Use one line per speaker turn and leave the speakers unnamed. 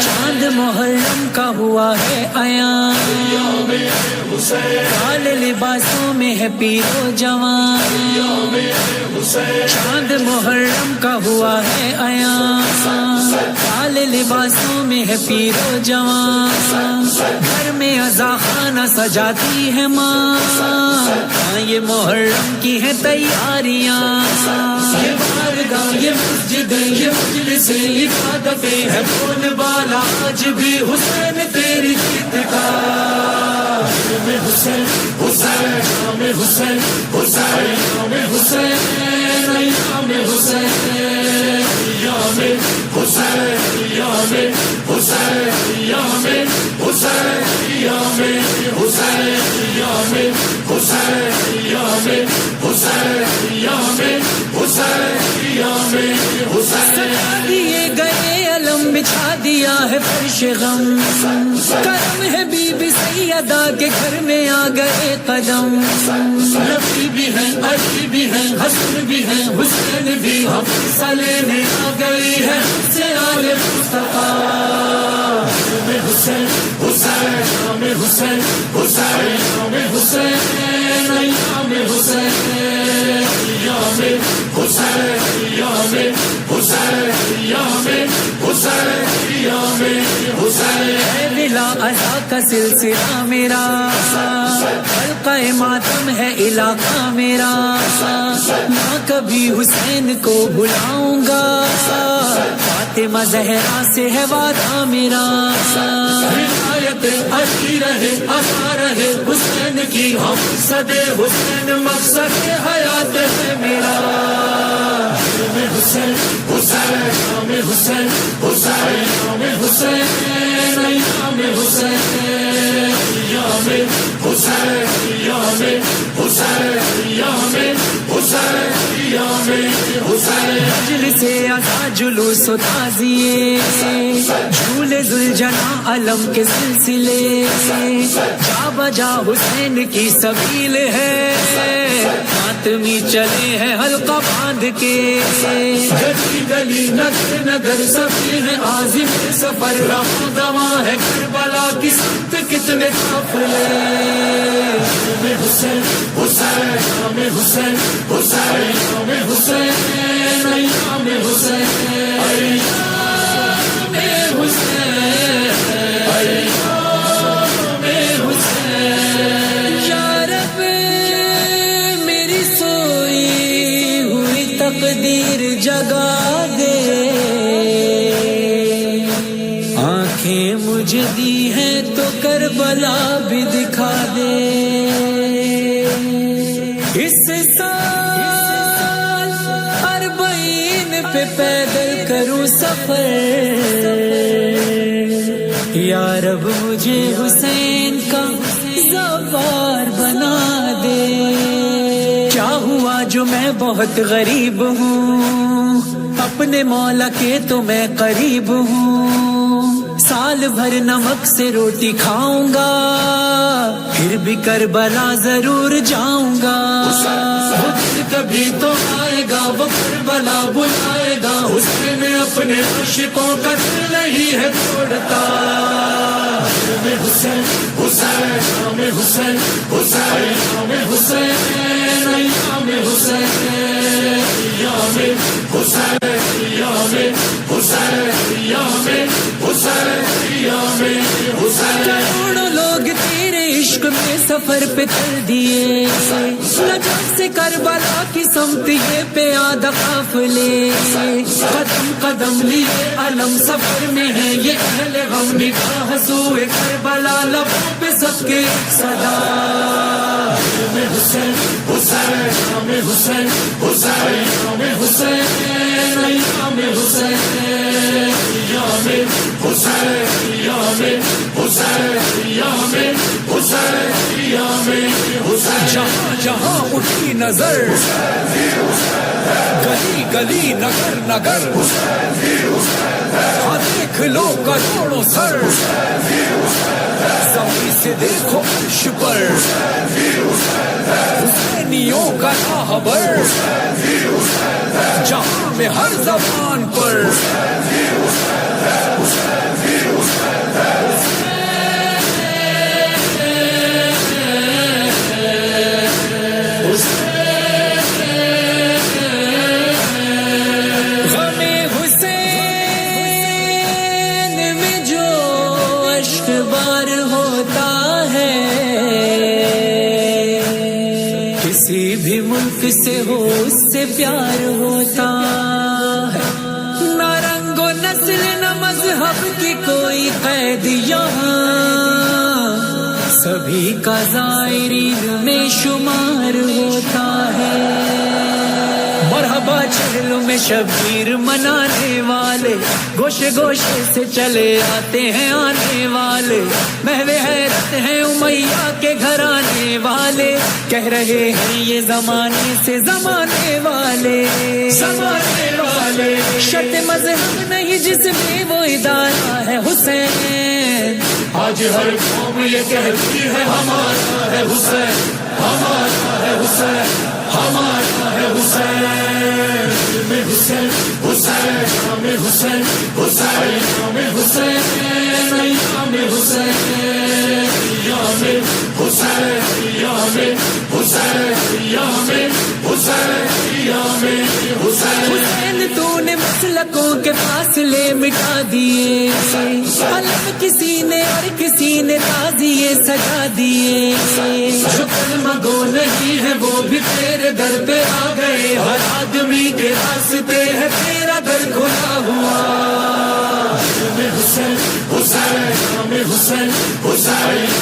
چاند محرم کا ہوا ہے عیاں، کالے لباسوں میں ہے پیر و جوان، چاند محرم کا ہوا ہے عیاں، کالے لباسوں میں ہے پیر و جوان، گھر میں عزا خانہ سجاتی ہے ماں، ہاں یہ محرم کی ہے تیاریاں، یہ بارگاہ یہ مسجد یہ مجلس عبادت ہے، بول بالا آج بھی حسین تیری جیت کا، حسین حسین شام حسین حسین شام حسین ایام حسین ایام حسین ایام حسین ایام حسین ایام حسین ایام حسین ایام حسین ایام حسین ایام حسین دیے گئے علم بچھا دیا ہے فرش غم، کرم ہے بی بی سیدہ کے گھر میں آ گئے قدم، نبی بھی ہیں علی بھی ہیں حسن بھی ہیں حسین بھی ہم لینے آ گئی ہے سے آل مصطفیٰ، حسین حسین شام حسین حسین شام حسین ایام حسین ایام حسین ایام حسین ایام حسین ایام حسین بلا عزا کا سلسلہ میرا، حلقہ ماتم ہے علاقہ میرا، نہ کبھی حسین کو بلاؤں گا، فاطمہ زہرا سے ہے وعدہ میرا، ہدایت آتی رہے آتا رہے حسین کی، ہم صدے حسین مقصد حیات ہے میرا، حسین حسین شام حسین حسین شام حسین ایام حسین ایام حسین ایام حسین ایام حسین ایام حسین مجلس عزا جلوس و تعزیے، جھولے ذوالجناح علم کے سلسلے، جا بجا حسین کی سبیل ہے، ماتمی چلے ہیں حلقہ باندھ کے، گلی گلی نگر نگر سبھی ہے عازم سفر، رفع دواں ہے کربلا کی سمت کتنے قافلے، حسین حسین شام حسین حسین شام حسین ایام حسین ایام حسین ایام حسین، یا رب میری سوئی ہوئی تقدیر جگا دے، آنکھیں مجھے دی ہیں تو کربلا بھی دکھا دے، اس سال 40 پہ پیدل کروں سفر، یا رب مجھے حسین کا زوار بنا دے، کیا ہوا جو میں بہت غریب ہوں، اپنے مولا کے تو میں قریب ہوں، سال بھر نمک سے روٹی کھاؤں گا، پھر بھی کربلا ضرور جاؤں گا، کبھی تو آئے گا وہ کربلا بلائے گا، حسین اب اپنے عاشقوں کا دل نہیں ہے توڑتا. نام حسین حسین نام حسین حسین نام حسین نام حسین نام حسین نام حسین نام حسین نام حسین.
کروڑوں لوگ تیرے عشق میں سفر پہ کر دیے، نجف سے کربلا کی سمت یہ پیادہ قافلے، قدم قدم لیے علم سفر میں ہے یہ اہل غم نگاہ سوئے کربلا، لبوں پہ سب کے صدا.
نام حسین حسین نام حسین حسین نام حسین نام حسین نام حسین نام حسین نام حسین نام حسین.
جہاں جہاں اٹھی نظر، گلی گلی نگر نگر، ہاں دیکھ لو کروڑوں سر، زمین سے دیکھو عرش پر حسینیوں کا راہبر، جہاں میں ہر زبان پر بار ہوتا ہے، کسی بھی ملک سے ہو اس سے پیار ہوتا ہے. نہ رنگ و نسل نہ مذہب کی کوئی قید یہاں، سبھی کا زائرین میں شمار ہوتا ہے. مرحبا چہلوں میں شبیر منانے والے، گوشے گوشے سے چلے آتے ہیں آنے والے، محو حیرت ہیں امیہ کے گھرانے والے، کہہ رہے ہیں یہ زمانے سے زمانے والے، زمانے والے. شرط مذہب نہیں جس میں وہ ادارہ ہے حسین،
آج ہر قوم یہ کہتی ہے ہمارا ہے حسین، ہمارا ہے حسین، ہمارا ہے حسین. نام حسین حسین نام حسین حسین نام حسین نام حسین نام حسین نام حسین نام حسین نام حسین.
حسین تو نے مسلکوں کے فاصلے مٹا دیے، علم کسی نے اور کسی نے تازیے سجا دیے،
جو کلمہ گو نہیں ہے وہ بھی تیرے در پہ آ گئے، ہر آدمی کے راستے ہے تیرا در کھلا ہوا. نام حسین حسین نام حسین حسین